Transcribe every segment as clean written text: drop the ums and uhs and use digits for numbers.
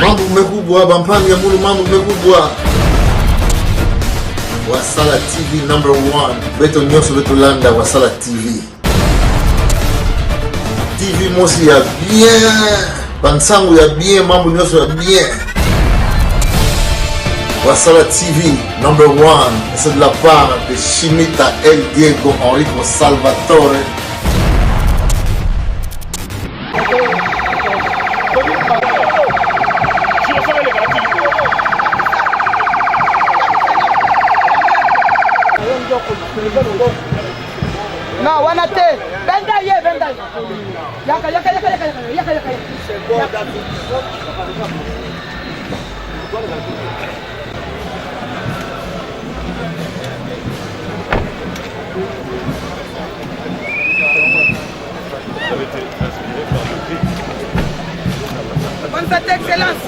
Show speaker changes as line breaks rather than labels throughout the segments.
Mambo mekubwa bampani ya mulu mambo mekubwa. Wasala TV number 1. Beto nyoso beto landa Wasala TV. TV mosi ya bien. Bansangu ya bien, mambo nyoso ya bien. Wasala TV number 1. C'est de la part de Chimita El Diego Enrico Salvatore.
No, wanate. Benda ye, benda. Yaka. Bonne fête, excellence.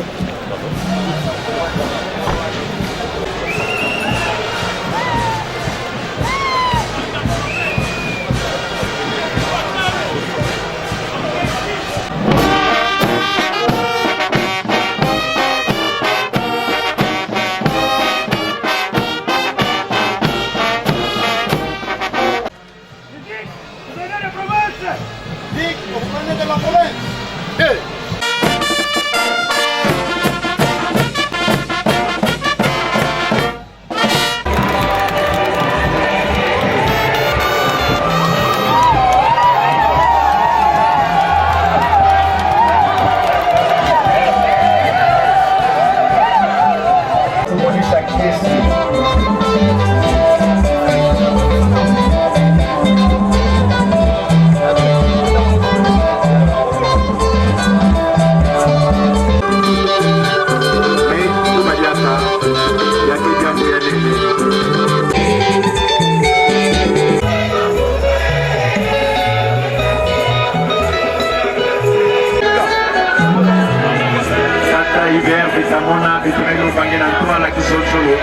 Mona bitumelo bangi na toa la kisonsolo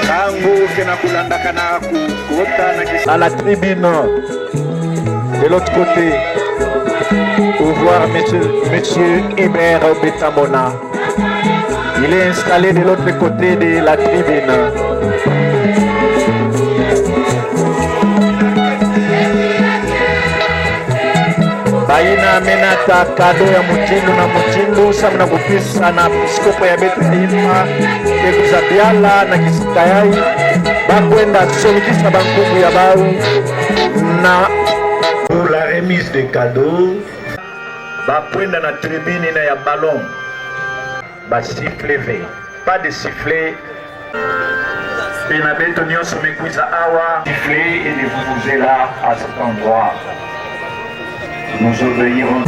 kangu kena kulanda kana kuota na à la tribune de l'autre côté pour voir monsieur Hubert Betamona. Il est installé de l'autre côté de la tribune. Baina menata kado ya mutindu na mutindu samna kupisa na piskopo ya Betlehema Kekuzabiala na Kisikayai bakwenda solikisa bankumu ya bau na pour la remise de cadeaux bakwenda na tribune na ya ballon sifflet, pas de sifflet. Benabeto nyonso mekuiza awa sifflet et de vous là à cet endroit. Nous obéirons.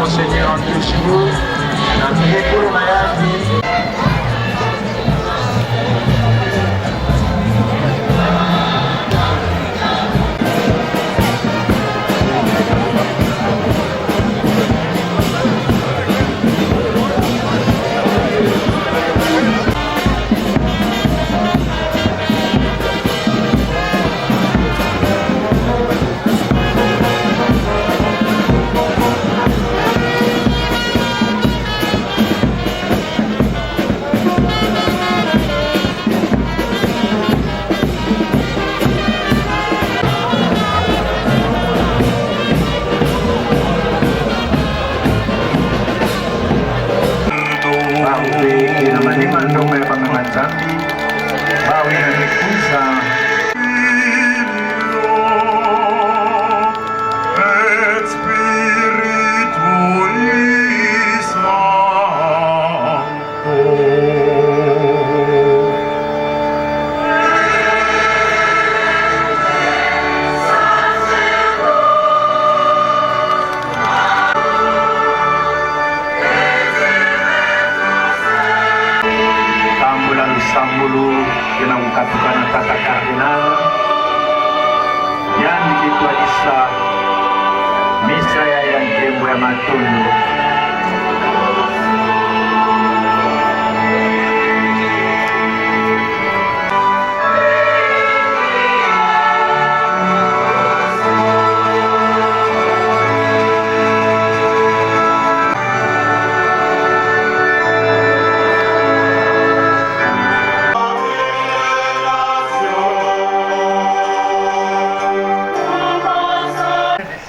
Seigneur, Dieu, na mikolo na yaki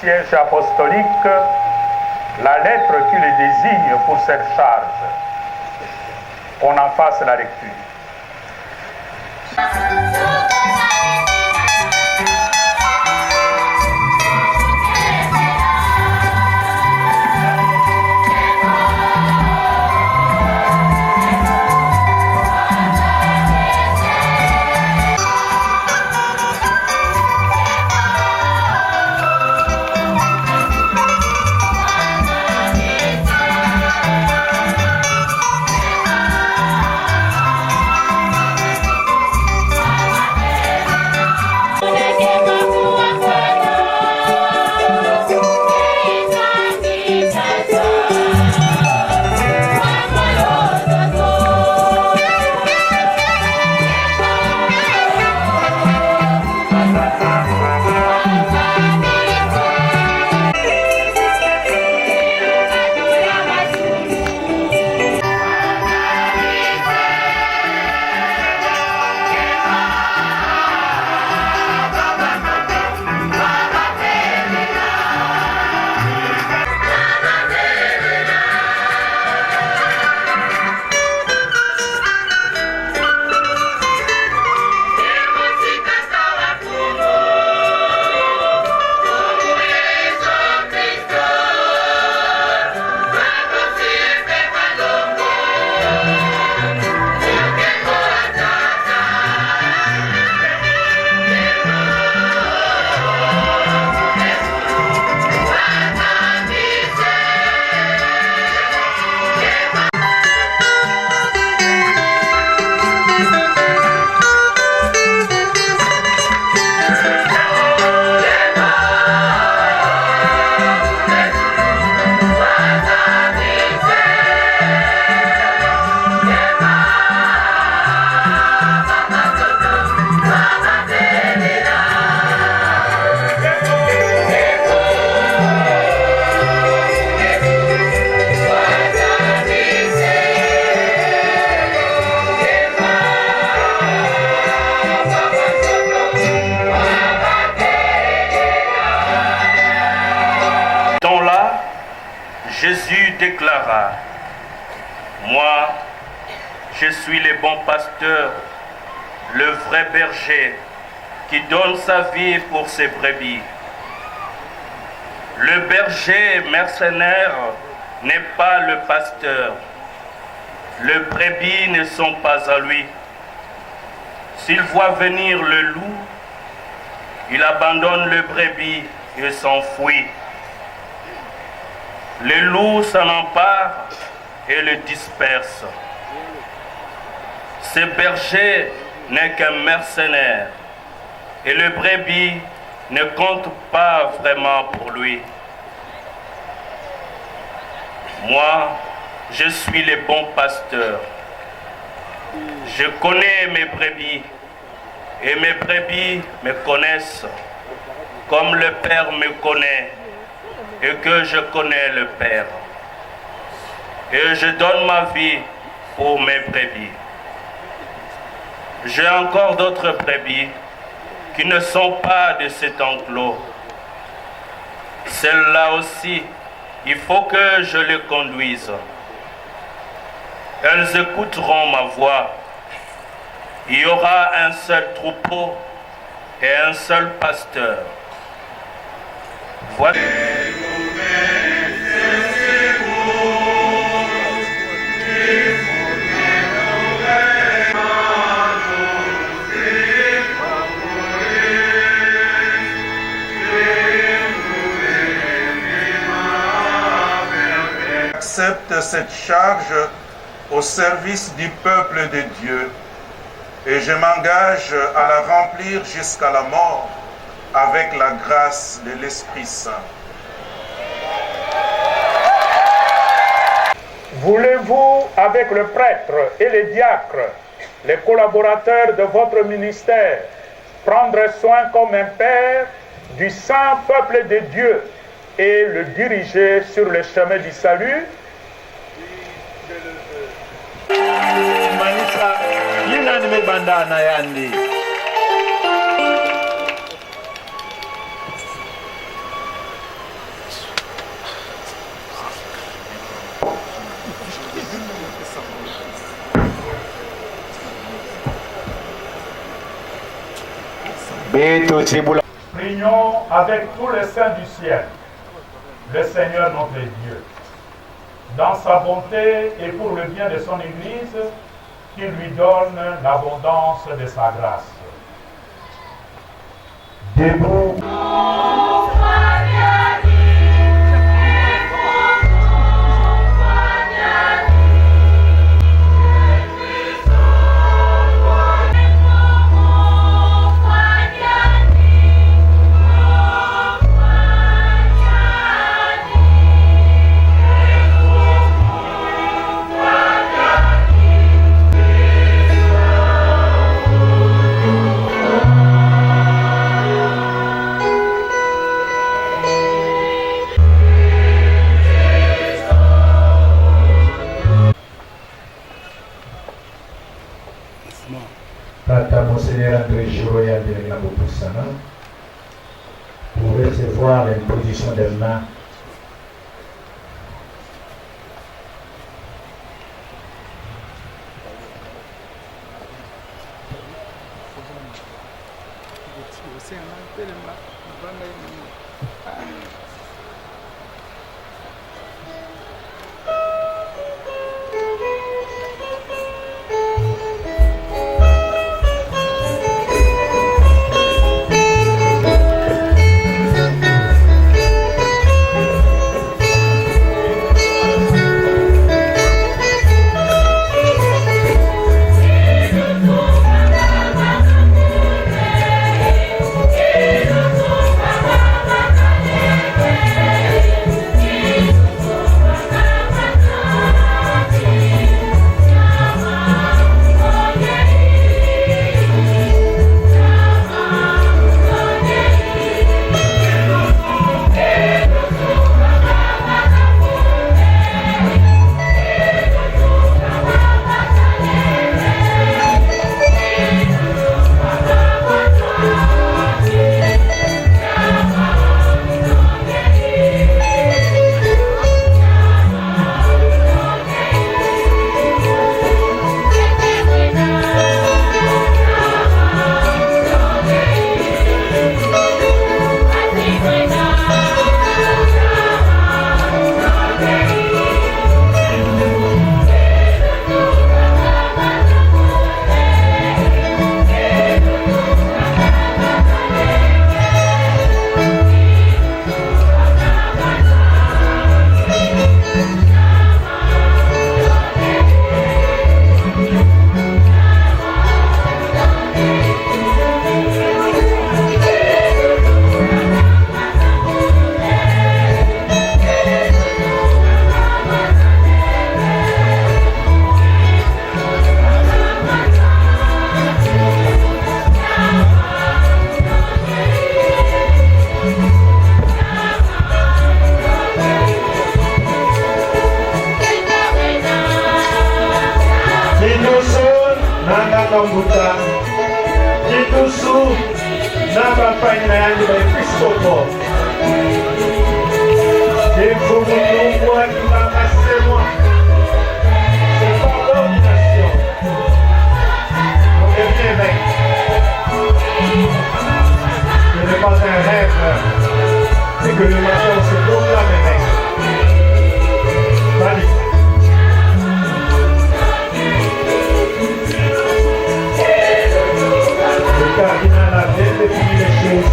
Siège apostolique, la lettre qui le désigne pour cette charge. Qu'on en fasse la lecture.
Jésus déclara, « Moi, je suis le bon pasteur, le vrai berger qui donne sa vie pour ses brebis. Le berger mercenaire n'est pas le pasteur. Les brebis ne sont pas à lui. S'il voit venir le loup, il abandonne le brebis et s'enfuit. Le loup s'en empare et le disperse. Ce berger n'est qu'un mercenaire et le brebis ne compte pas vraiment pour lui. Moi, je suis le bon pasteur. Je connais mes brebis et mes brebis me connaissent comme le Père me connaît et que je connais le Père. Et je donne ma vie pour mes brebis. J'ai encore d'autres brebis qui ne sont pas de cet enclos. Celles-là aussi, il faut que je les conduise. Elles écouteront ma voix. Il y aura un seul troupeau et un seul pasteur. Voilà.
J'accepte cette charge au service du peuple de Dieu et je m'engage à la remplir jusqu'à la mort avec la grâce de l'Esprit Saint.
voulez-vous, avec le prêtre et les diacres, les collaborateurs de votre ministère, prendre soin comme un père du saint peuple de Dieu et le diriger sur le chemin du salut? Prions avec tous les saints du ciel, le Seigneur notre Dieu, dans sa bonté et pour le bien de son Église, qu'il lui donne l'abondance de sa grâce. Debout.
Tata Monseigneur André Giroya de la Bopoussana pour recevoir l'imposition des mains. Kambuta, Jitusu, Naba Painayani by Episcopo, Defumunumwa Namasemwa, c'est par l'ordination, on devient évêque. Ce n'est pas un rêve, c'est que le matin on se proclame évêque. Valide. Le cardinal a bien défini les choses.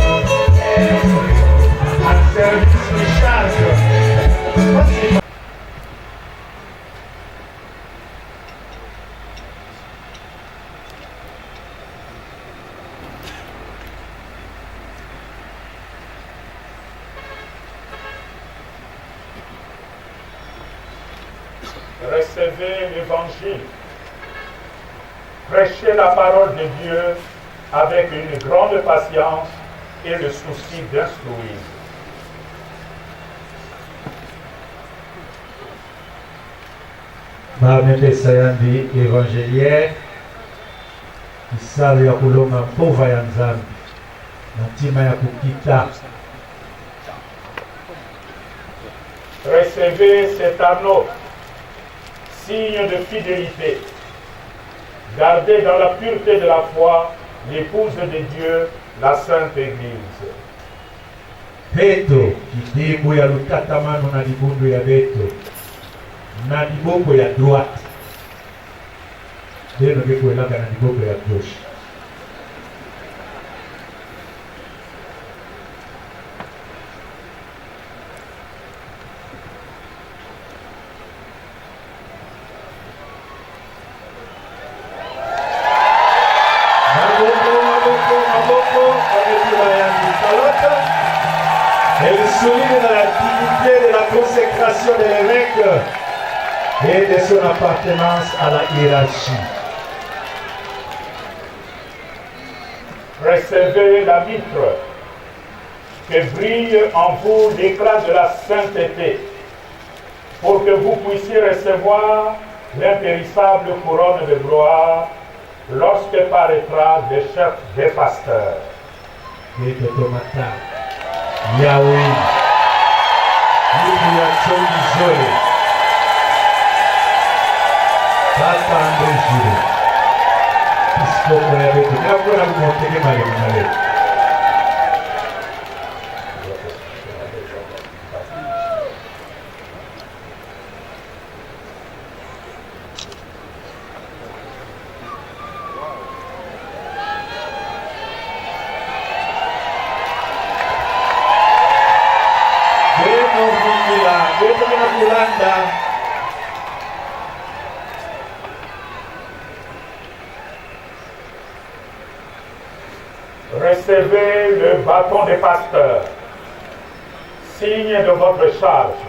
Un service qui charge.
recevez l'évangile. Prêchez la parole de Dieu avec une grande patience et le souci d'instruire.
Bamepesa yandi évangéliaire isalo ya kulonga mpova ya Nzambe na ntima ya kukita.
Recevez cet anneau, signe de fidélité. Gardez dans la pureté de la foi l'épouse de Dieu, la Sainte Église.
Peto kitibu ya lutatamano na libundu ya beto na liboko ya droite deno kekwelaka na liboko ya gauche. Elle souligne la dignité de la consécration de l'évêque et de son appartenance à la hiérarchie.
Recevez la mitre, que brille en vous l'éclat de la sainteté, pour que vous puissiez recevoir l'impérissable couronne de gloire lorsque paraîtra le chef des pasteurs.
Yahweh, Biblia Chongizoe, Tata Andrejure, Piskopo ya beto, nakuna kumotege mali mnale.
Recevez le bâton des pasteurs, signe de votre charge.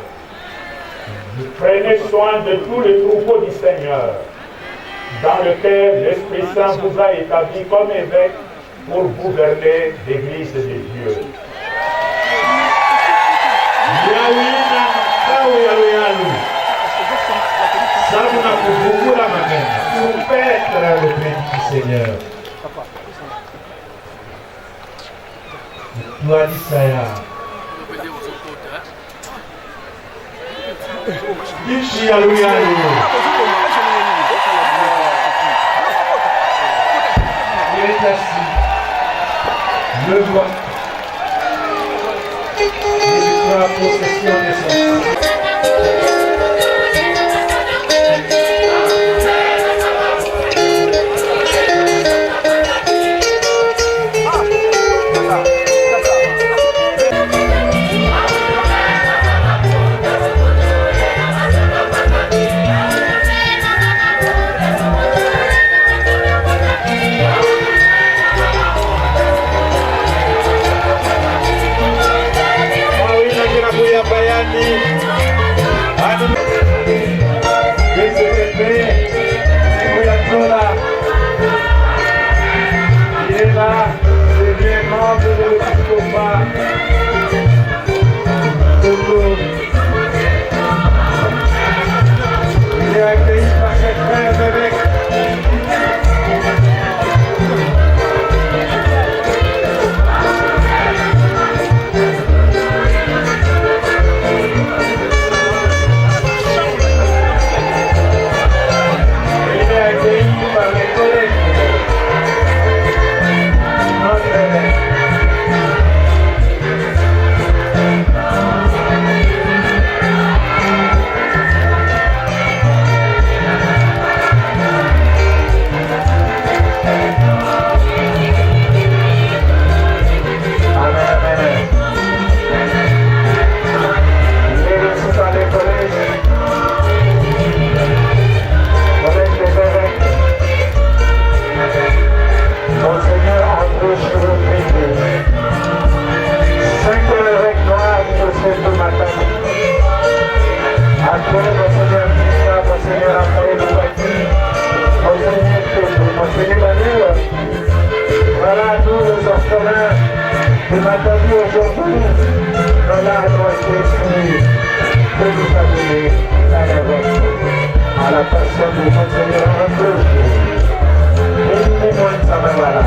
Prenez soin de tous les troupeaux du Seigneur, dans lequel l'Esprit Saint vous a établi comme évêque pour gouverner l'Église de Dieu.
Pour paître le béni du Seigneur. Gloire Isaiah. Dici a lui a lui. Il est assis. Le voit. Il prend possession de son sang. dit aujourd'hui, nos larmes ont été exprimées pour nous amener à la vôtre, à la personne de Monseigneur André. Et moi, ça me va là.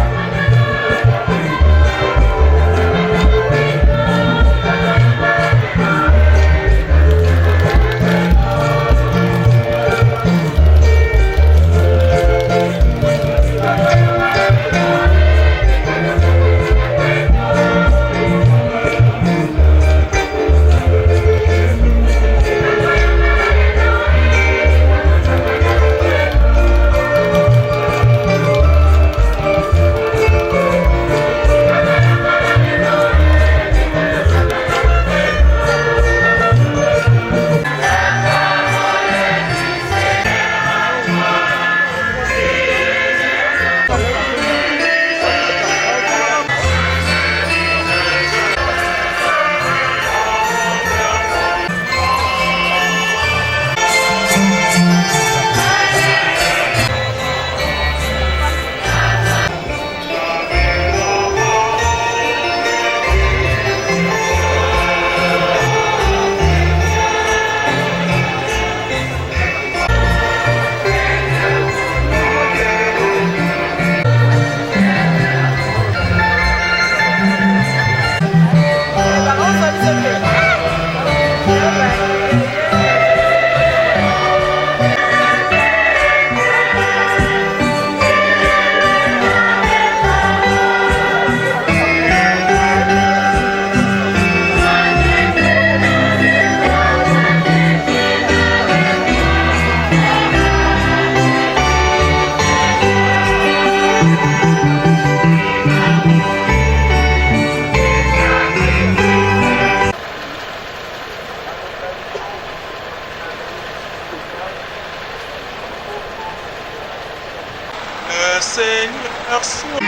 Seigneur soit.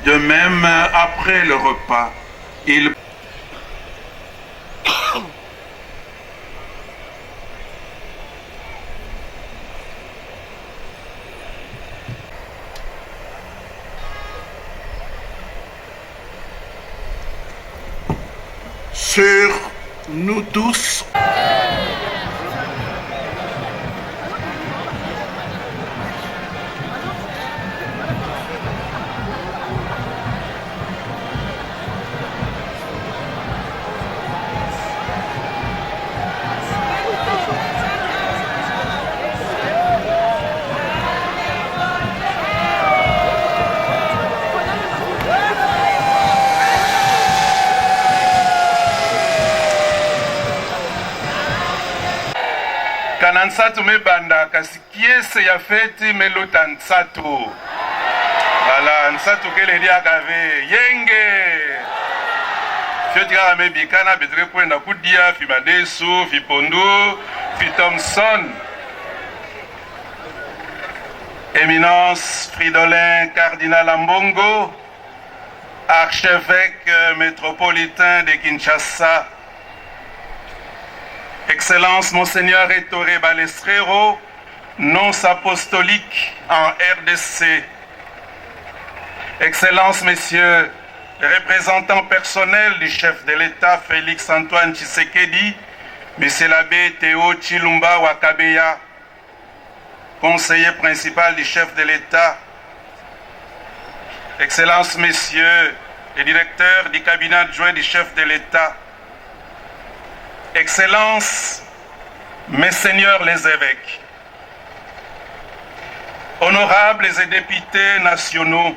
De même, après le repas, il sur nous tous. Kanansatu mebanda kasi kiese ya feti melota nsatu. Voilà, nsatu kele dia kave yenge. Fioti kaka mebikana betre kwenda kudia fi Madesu, fi Pondu, fi Thompson. Éminence Fridolin Cardinal Ambongo, archevêque métropolitain de Kinshasa. Excellence Monseigneur Ettore Balestrero, nonce apostolique en RDC. Excellence Messieurs, représentants personnels du chef de l'État Félix Antoine Tshisekedi, Monsieur l'abbé Théo Chilumba Wakabeya, conseiller principal du chef de l'État. Excellence Messieurs, les directeurs du cabinet adjoint du chef de l'État. Excellences, mes seigneurs les évêques, honorables et députés nationaux,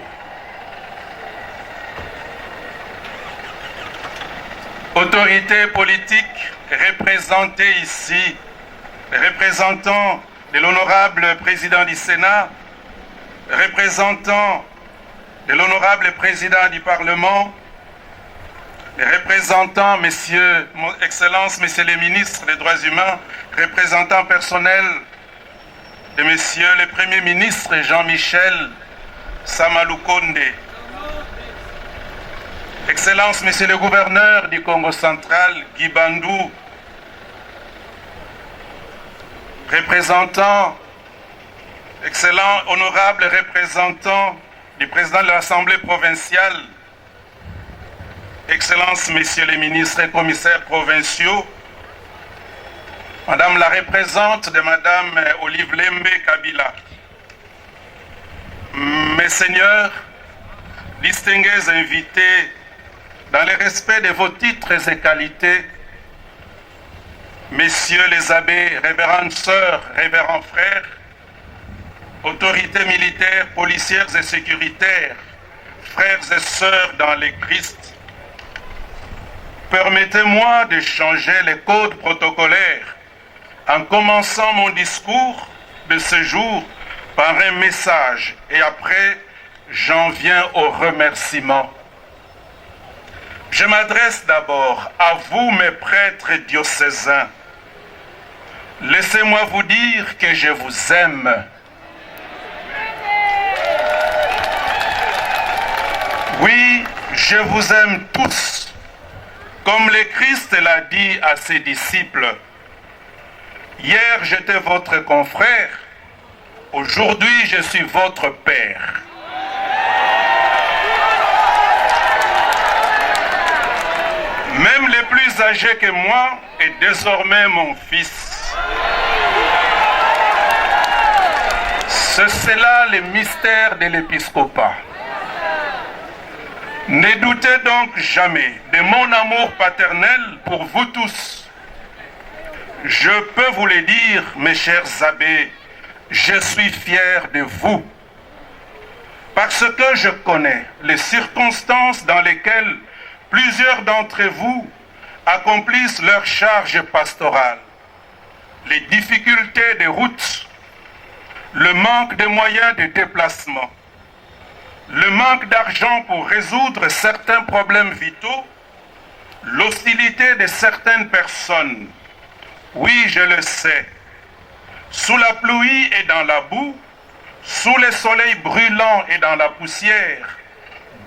autorités politiques représentées ici, représentants de l'honorable président du Sénat, représentants de l'honorable président du Parlement, les représentants, messieurs, Excellences, messieurs les ministres des droits humains, représentants personnels de messieurs les premiers ministres Jean-Michel Samalukonde, Excellences, messieurs le gouverneur du Congo central, Guy Bandou, représentants, excellents, honorables représentants du président de l'Assemblée provinciale, Excellences, messieurs les ministres et commissaires provinciaux, Madame la représentante de Madame Olive Lembe Kabila, mes seigneurs, distingués invités, dans le respect de vos titres et qualités, messieurs les abbés, révérendes sœurs, révérends frères, autorités militaires, policières et sécuritaires, frères et sœurs dans le Christ, permettez-moi de changer les codes protocolaires en commençant mon discours de ce jour par un message et après j'en viens aux remerciements. Je m'adresse d'abord à vous, mes prêtres diocésains. Laissez-moi vous dire que je vous aime. Oui, je vous aime tous, comme le Christ l'a dit à ses disciples. Hier, j'étais votre confrère, aujourd'hui, je suis votre Père. Même les plus âgés que moi est désormais mon fils. C'est là le mystère de l'épiscopat. Ne doutez donc jamais de mon amour paternel pour vous tous. Je peux vous le dire, mes chers abbés, je suis fier de vous. Parce que je connais les circonstances dans lesquelles plusieurs d'entre vous accomplissent leur charge pastorale. Les difficultés de route, le manque de moyens de déplacement, le manque d'argent pour résoudre certains problèmes vitaux, l'hostilité de certaines personnes. Oui, je le sais. Sous la pluie et dans la boue, sous le soleil brûlant et dans la poussière,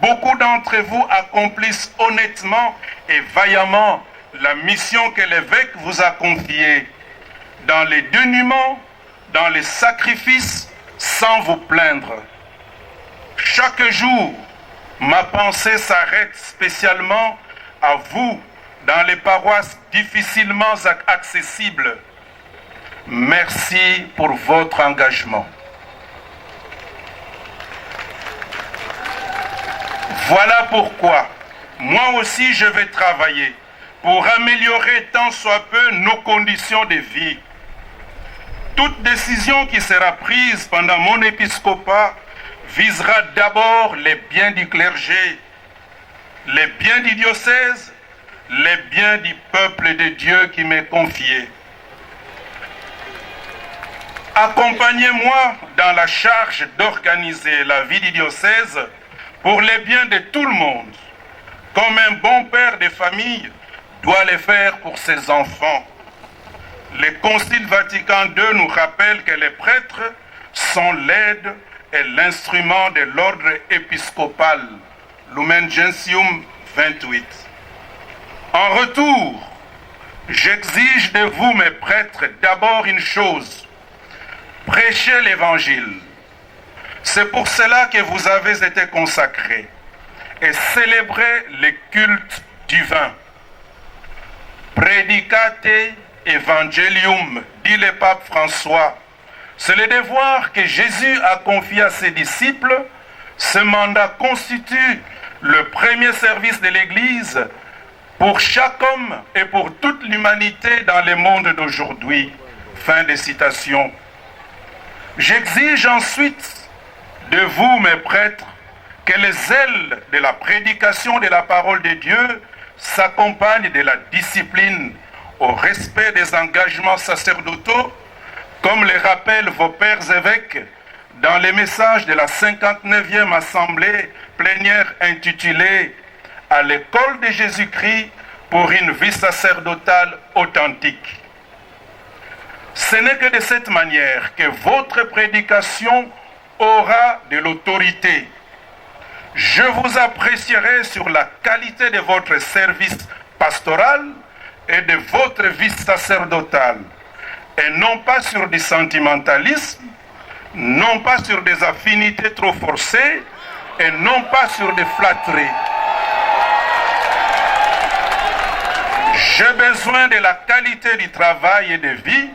beaucoup d'entre vous accomplissent honnêtement et vaillamment la mission que l'évêque vous a confiée, dans les dénûments, dans les sacrifices, sans vous plaindre. Chaque jour, ma pensée s'arrête spécialement à vous, dans les paroisses difficilement accessibles. Merci pour votre engagement. Voilà pourquoi, moi aussi je vais travailler pour améliorer tant soit peu nos conditions de vie. Toute décision qui sera prise pendant mon épiscopat visera d'abord les biens du clergé, les biens du diocèse, les biens du peuple de Dieu qui m'est confié. Accompagnez-moi dans la charge d'organiser la vie du diocèse pour les biens de tout le monde, comme un bon père de famille doit le faire pour ses enfants. Le Concile Vatican II nous rappelle que les prêtres sont l'aide et l'instrument de l'ordre épiscopal, Lumen Gentium 28. En retour, j'exige de vous, mes prêtres, d'abord une chose, prêchez l'Évangile. C'est pour cela que vous avez été consacrés et célébrez le culte divin. Predicate Evangelium, dit le pape François. C'est le devoir que Jésus a confié à ses disciples. Ce mandat constitue le premier service de l'Église pour chaque homme et pour toute l'humanité dans le monde d'aujourd'hui. Fin de citation. J'exige ensuite de vous, mes prêtres, que les ailes de la prédication de la parole de Dieu s'accompagnent de la discipline au respect des engagements sacerdotaux, comme le rappellent vos pères évêques dans les messages de la 59e Assemblée plénière intitulée « à l'école de Jésus-Christ pour une vie sacerdotale authentique. Ce n'est que de cette manière que votre prédication aura de l'autorité. Je vous apprécierai sur la qualité de votre service pastoral et de votre vie sacerdotale, et non pas sur du sentimentalisme, non pas sur des affinités trop forcées, et non pas sur des flatteries. J'ai besoin de la qualité du travail et de vie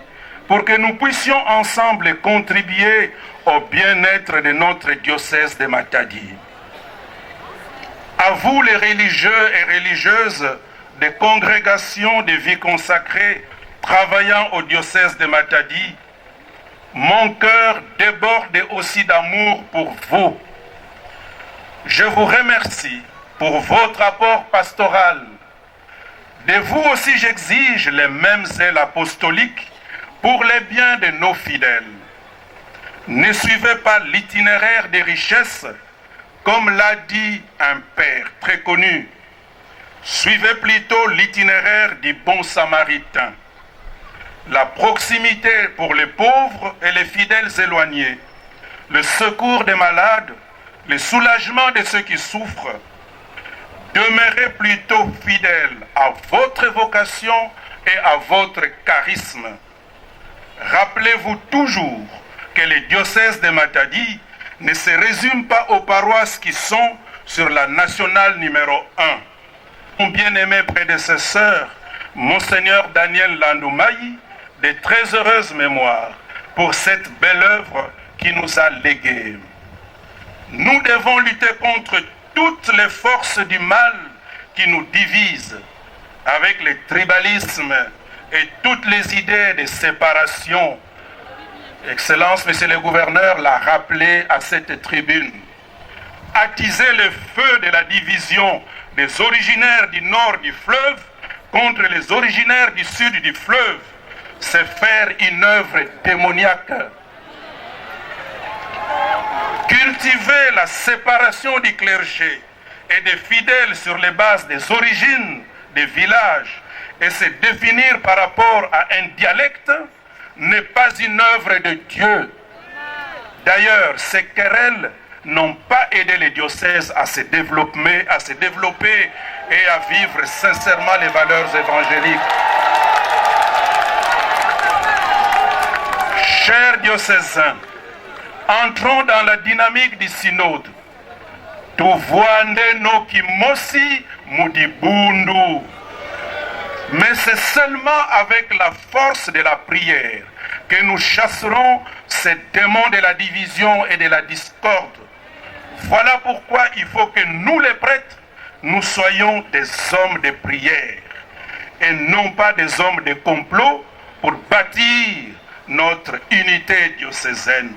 pour que nous puissions ensemble contribuer au bien-être de notre diocèse de Matadi. À vous les religieux et religieuses des congrégations de vie consacrée travaillant au diocèse de Matadi, mon cœur déborde aussi d'amour pour vous. Je vous remercie pour votre apport pastoral. De vous aussi j'exige les mêmes zèles apostoliques pour les biens de nos fidèles. Ne suivez pas l'itinéraire des richesses, comme l'a dit un père très connu. Suivez plutôt l'itinéraire du bon samaritain. La proximité pour les pauvres et les fidèles éloignés, le secours des malades, le soulagement de ceux qui souffrent. Demeurez plutôt fidèles à votre vocation et à votre charisme. Rappelez-vous toujours que le diocèse de Matadi ne se résume pas aux paroisses qui sont sur la nationale numéro 1. Mon bien-aimé prédécesseur, Monseigneur Daniel Landoumaï, de très heureuse mémoire pour cette belle œuvre qui nous a léguée. Nous devons lutter contre toutes les forces du mal qui nous divisent, avec le tribalisme et toutes les idées de séparation. Excellence, Monsieur le Gouverneur l'a rappelé à cette tribune. Attiser le feu de la division des originaires du nord du fleuve contre les originaires du sud du fleuve, c'est faire une œuvre démoniaque. Cultiver la séparation du clergé et des fidèles sur les bases des origines des villages et se définir par rapport à un dialecte n'est pas une œuvre de Dieu. D'ailleurs, ces querelles n'ont pas aidé les diocèses à se développer et à vivre sincèrement les valeurs évangéliques. Chers diocésains, entrons dans la dynamique du synode. Tuvuande no kimosi mudibundu. Mais c'est seulement avec la force de la prière que nous chasserons ces démons de la division et de la discorde. Voilà pourquoi il faut que nous les prêtres, nous soyons des hommes de prière et non pas des hommes de complot pour bâtir notre unité diocésaine.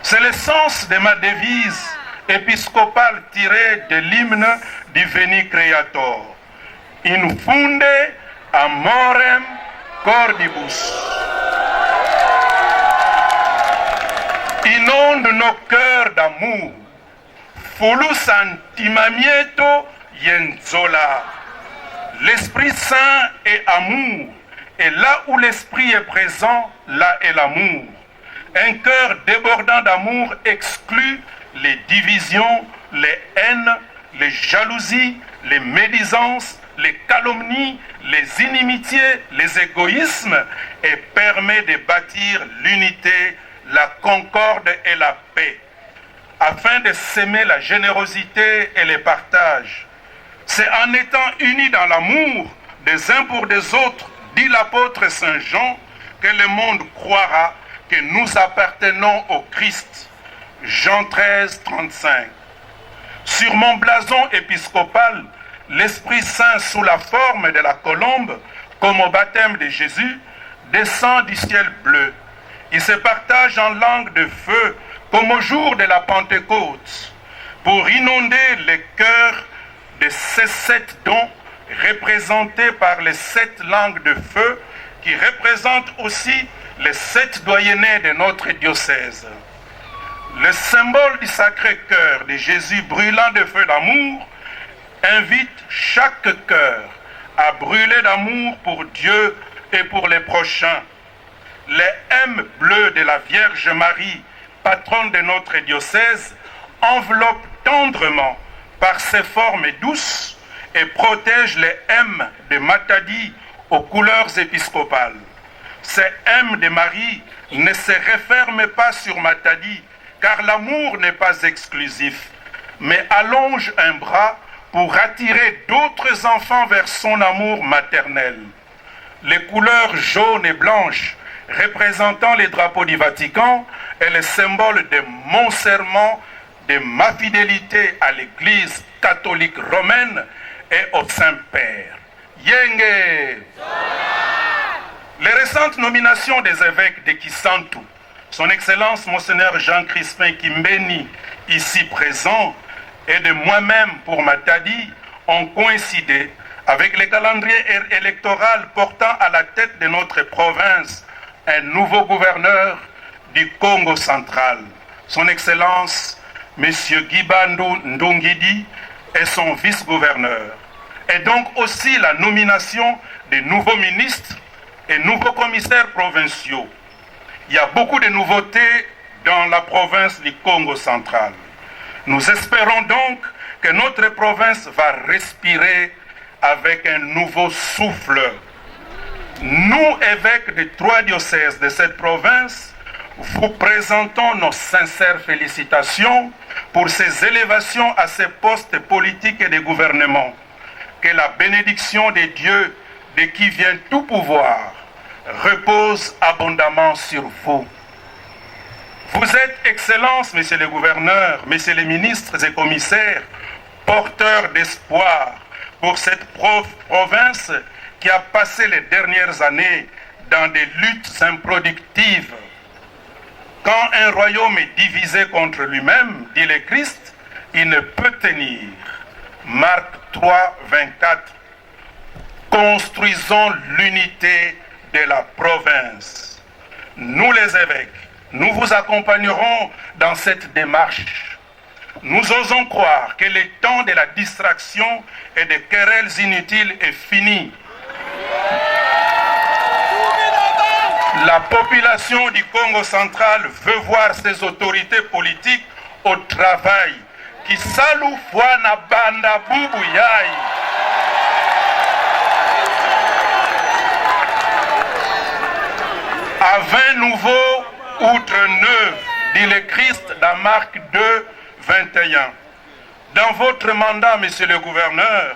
C'est le sens de ma devise épiscopale tirée de l'hymne du Veni Creator. In funde amorem cordibus. Inonde nos cœurs d'amour. Fulus antimamieto yenzola. L'Esprit Saint est amour. Et là où l'Esprit est présent, là est l'amour. Un cœur débordant d'amour exclut les divisions, les haines, les jalousies, les médisances, les calomnies, les inimitiés, les égoïsmes et permet de bâtir l'unité, la concorde et la paix, afin de s'aimer la générosité et le partage. C'est en étant unis dans l'amour des uns pour des autres, dit l'apôtre Saint Jean, que le monde croira que nous appartenons au Christ. Jean 13, 35. Sur mon blason épiscopal, l'Esprit Saint sous la forme de la colombe, comme au baptême de Jésus, descend du ciel bleu. Il se partage en langue de feu, comme au jour de la Pentecôte, pour inonder les cœurs de ces 7 dons représentés par les 7 langues de feu, qui représentent aussi les 7 doyennés de notre diocèse. Le symbole du Sacré-Cœur de Jésus brûlant de feu d'amour invite chaque cœur à brûler d'amour pour Dieu et pour les prochains. Les M bleus de la Vierge Marie, patronne de notre diocèse, enveloppent tendrement par ses formes douces et protègent les M de Matadi aux couleurs épiscopales. Ces M de Marie ne se referment pas sur Matadi, car l'amour n'est pas exclusif, mais allonge un bras pour attirer d'autres enfants vers son amour maternel. Les couleurs jaunes et blanches représentant les drapeaux du Vatican est le symbole de mon serment, de ma fidélité à l'Église catholique romaine et au Saint-Père. Yenge! Les récentes nominations des évêques de Kisantu, son Excellence Monseigneur Jean Crispin Kimbeni, ici présent, et de moi-même pour Matadi, ont coïncidé avec le calendrier électoral portant à la tête de notre province un nouveau gouverneur du Congo central, son Excellence M. Guibandu Ndongidi et son vice-gouverneur, et donc aussi la nomination des nouveaux ministres et nouveaux commissaires provinciaux. Il y a beaucoup de nouveautés dans la province du Congo central. Nous espérons donc que notre province va respirer avec un nouveau souffle. Nous, évêques des 3 diocèses de cette province, vous présentons nos sincères félicitations pour ces élévations à ces postes politiques et de gouvernement. Que la bénédiction de Dieu, de qui vient tout pouvoir, repose abondamment sur vous. Vous êtes, Excellences, Messieurs les gouverneurs, Messieurs les ministres et commissaires, porteurs d'espoir pour cette province qui a passé les dernières années dans des luttes improductives. Quand un royaume est divisé contre lui-même, dit le Christ, il ne peut tenir. Marc 3, 24. Construisons l'unité de la province. Nous les évêques, nous vous accompagnerons dans cette démarche. Nous osons croire que le temps de la distraction et des querelles inutiles est fini. La population du Congo central veut voir ses autorités politiques au travail. Qui salue Fwana Banda Boubouyaï. À 20 nouveaux outre 9, dit le Christ dans Marc 2, 21. Dans votre mandat, monsieur le gouverneur,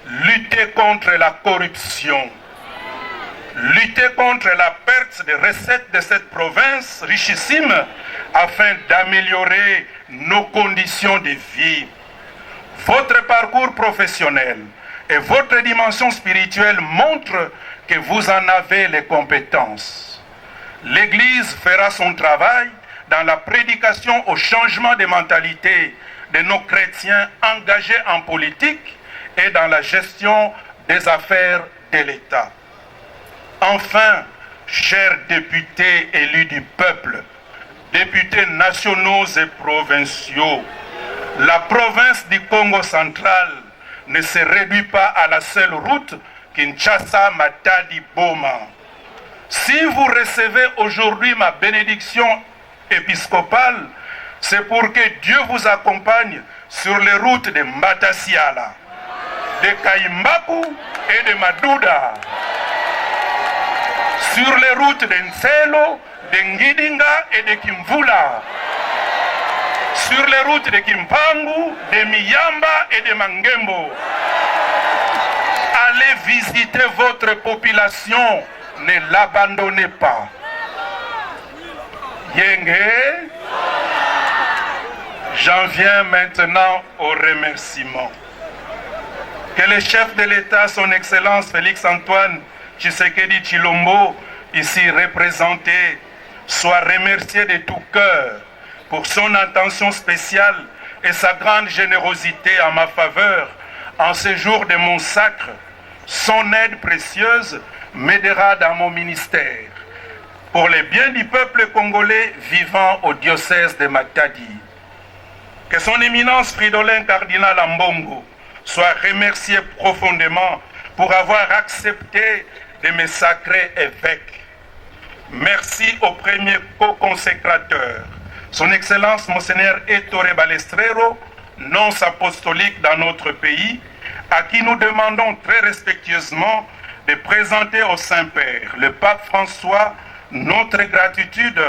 luttez contre la corruption. Lutter contre la perte de recettes de cette province richissime afin d'améliorer nos conditions de vie. Votre parcours professionnel et votre dimension spirituelle montrent que vous en avez les compétences. L'Église fera son travail dans la prédication au changement de mentalité de nos chrétiens engagés en politique et dans la gestion des affaires de l'État. Enfin, chers députés élus du peuple, députés nationaux et provinciaux, la province du Congo central ne se réduit pas à la seule route Kinshasa-Matadi-Boma. Si vous recevez aujourd'hui ma bénédiction épiscopale, c'est pour que Dieu vous accompagne sur les routes de Mbatasiala, de Kaimbaku et de Madouda, sur les routes de Nselo, de Ngidinga et de Kimvula, sur les routes de Kimpangu, de Miyamba et de Mangembo. Allez visiter votre population, ne l'abandonnez pas. Yenge, j'en viens maintenant aux remerciements. Que le chef de l'État, son Excellence Félix-Antoine Tshisekedi Tshilombo, ici représenté, soit remercié de tout cœur pour son attention spéciale et sa grande générosité en ma faveur en ce jour de mon sacre. Son aide précieuse m'aidera dans mon ministère pour le bien du peuple congolais vivant au diocèse de Matadi. Que son éminence Fridolin Cardinal Ambongo, soient remerciés profondément pour avoir accepté de me sacrer évêque. Merci au premier co-consécrateur, son Excellence Monseigneur Ettore Balestrero, nonce apostolique dans notre pays, à qui nous demandons très respectueusement de présenter au Saint-Père, le pape François, notre gratitude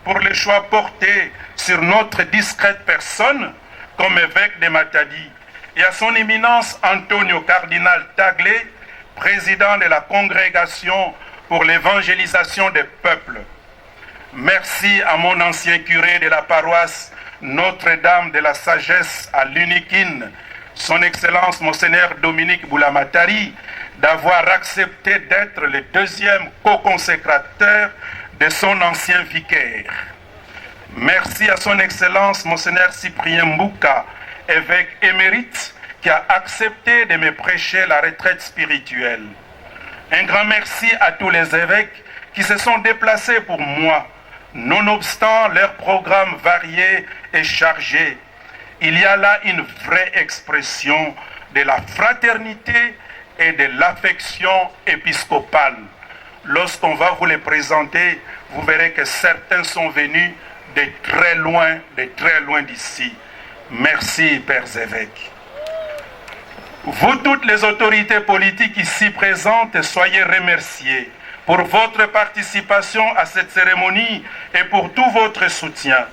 pour les choix portés sur notre discrète personne comme évêque de Matadi, et à son éminence Antonio Cardinal Tagle, président de la Congrégation pour l'évangélisation des peuples. Merci à mon ancien curé de la paroisse Notre-Dame de la Sagesse à Lunikin, son Excellence Monseigneur Dominique Boulamatari, d'avoir accepté d'être le deuxième co-consécrateur de son ancien vicaire. Merci à son Excellence Monseigneur Cyprien Mbouka, évêque émérite, qui a accepté de me prêcher la retraite spirituelle. Un grand merci à tous les évêques qui se sont déplacés pour moi, nonobstant leurs programmes variés et chargés. Il y a là une vraie expression de la fraternité et de l'affection épiscopale. Lorsqu'on va vous les présenter, vous verrez que certains sont venus de très loin d'ici. Merci, pères évêques. Vous, toutes les autorités politiques ici présentes, soyez remerciés pour votre participation à cette cérémonie et pour tout votre soutien.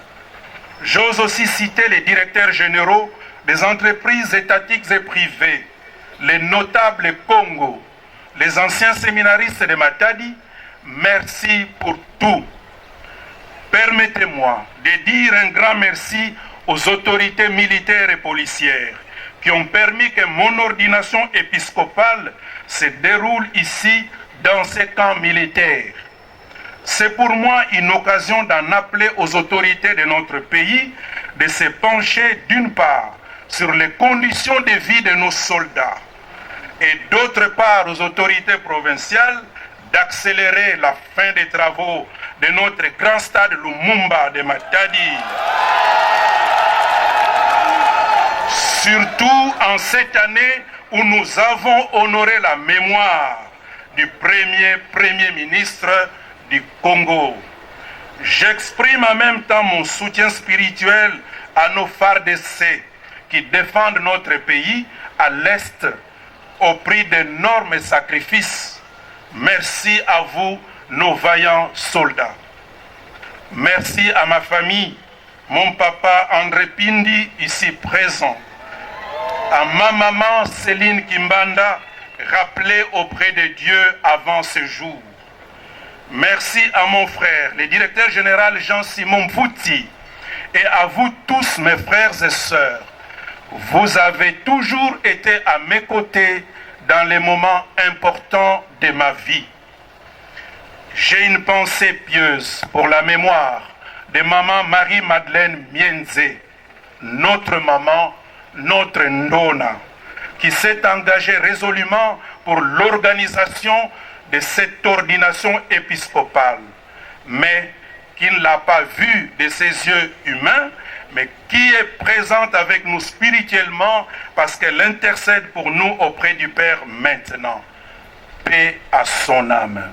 J'ose aussi citer les directeurs généraux des entreprises étatiques et privées, les notables Congo, les anciens séminaristes de Matadi. Merci pour tout. Permettez-moi de dire un grand merci aux autorités militaires et policières qui ont permis que mon ordination épiscopale se déroule ici dans ces camps militaires. C'est pour moi une occasion d'en appeler aux autorités de notre pays de se pencher d'une part sur les conditions de vie de nos soldats et d'autre part aux autorités provinciales d'accélérer la fin des travaux de notre grand stade Lumumba de Matadi. Surtout en cette année où nous avons honoré la mémoire du premier ministre du Congo. J'exprime en même temps mon soutien spirituel à nos FARDC qui défendent notre pays à l'Est au prix d'énormes sacrifices. Merci à vous, nos vaillants soldats. Merci à ma famille, mon papa André Pindi, ici présent, à ma maman Céline Kimbanda, rappelée auprès de Dieu avant ce jour. Merci à mon frère, le directeur général Jean-Simon Fouti, et à vous tous, mes frères et sœurs. Vous avez toujours été à mes côtés dans les moments importants de ma vie. J'ai une pensée pieuse pour la mémoire de maman Marie-Madeleine Mienze, notre maman, notre Ndona, qui s'est engagée résolument pour l'organisation de cette ordination épiscopale, mais qui ne l'a pas vue de ses yeux humains, mais qui est présente avec nous spirituellement parce qu'elle intercède pour nous auprès du Père maintenant. Paix à son âme.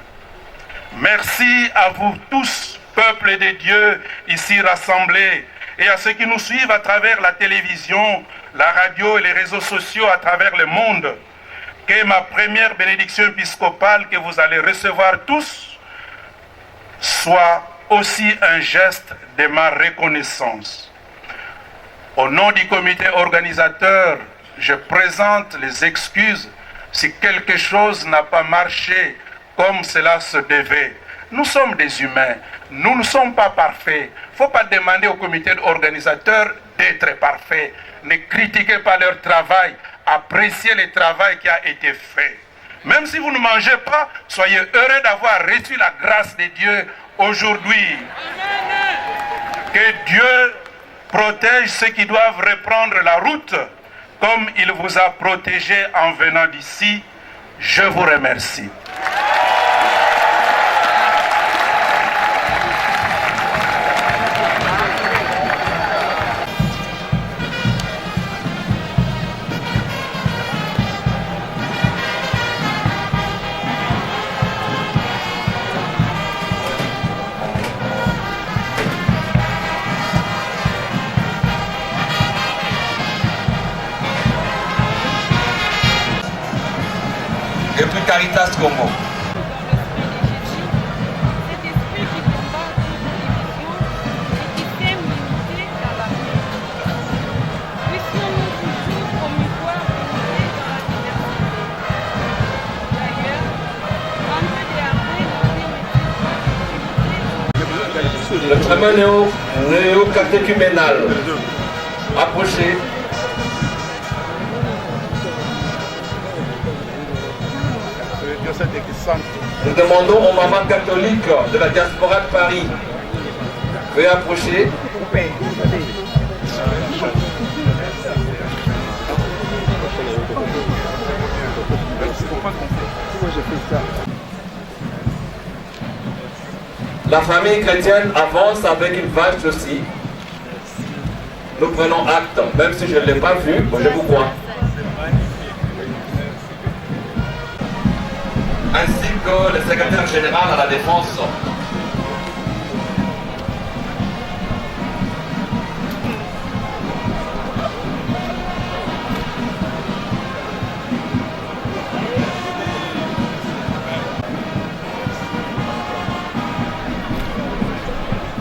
Merci à vous tous, peuple de Dieu, ici rassemblés, et à ceux qui nous suivent à travers la télévision, la radio et les réseaux sociaux à travers le monde. Que ma première bénédiction épiscopale que vous allez recevoir tous soit aussi un geste de ma reconnaissance. Au nom du comité organisateur, je présente les excuses si quelque chose n'a pas marché comme cela se devait. Nous sommes des humains, nous ne sommes pas parfaits. Il ne faut pas demander au comité organisateur d'être parfait. Ne critiquez pas leur travail, appréciez le travail qui a été fait. Même si vous ne mangez pas, soyez heureux d'avoir reçu la grâce de Dieu aujourd'hui. Que Dieu protège ceux qui doivent reprendre la route comme il vous a protégé en venant d'ici. Je vous remercie.
Caritas Congo.
Le traitement néo-catéchuménal. Approchez. Nous demandons aux mamans catholiques de la diaspora de Paris. Veuillez approcher. La famille chrétienne avance avec une vache aussi. Nous prenons acte, même si je ne l'ai pas vu, je vous crois. Ainsi que le secrétaire général à la défense.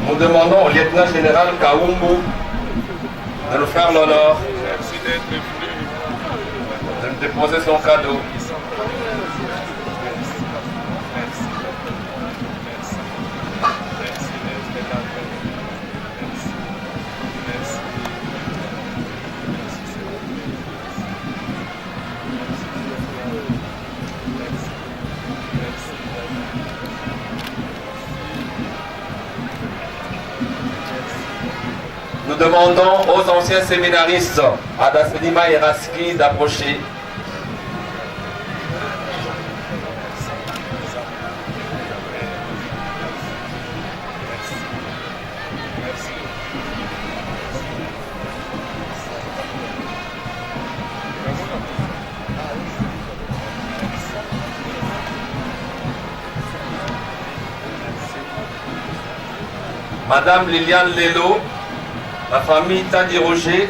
Nous demandons au lieutenant général Kaumbu de nous faire l'honneur de nous déposer son cadeau. Nous demandons aux anciens séminaristes, Adasenima et Raski, d'approcher. Madame Liliane Lelo, la famille Tadi Roger,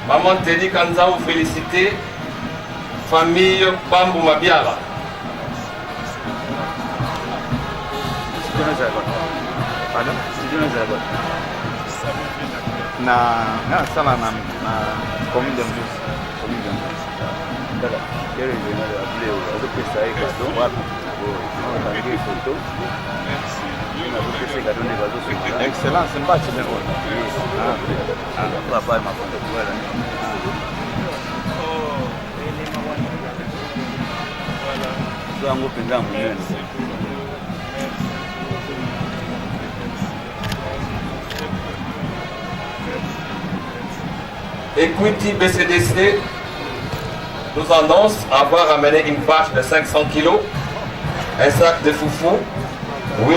maman Teddy Kanza, vous félicitez, famille Bambou Mabiala.
Na sala na commune de Mousse. Quel est le appelé au pesa et cadeau. Merci. Photo. Excellent, c'est pas c'est bien. Papa m'a
Equity BCDC nous annonce avoir amené une vache de 500 kg, un sac de foufou. Oui.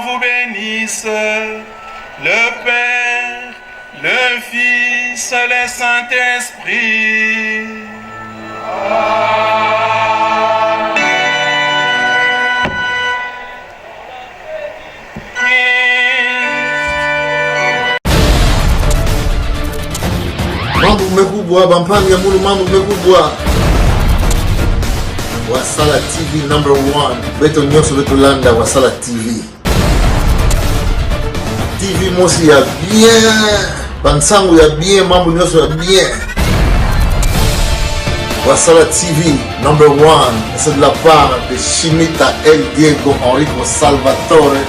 Vous bénisse, le Père, le Fils, le Saint-Esprit.
Mambo mmekubwa, bampani ya mulu mambo mmekubwa. Wasala TV #1, beto nyoso beto landa Wasala TV. TV mosi ya bien, bansangu ya bien, mambo nyoso ya bien. Wasala TV #1, c'est de la part de Shimita El Diego Enrico Salvatore.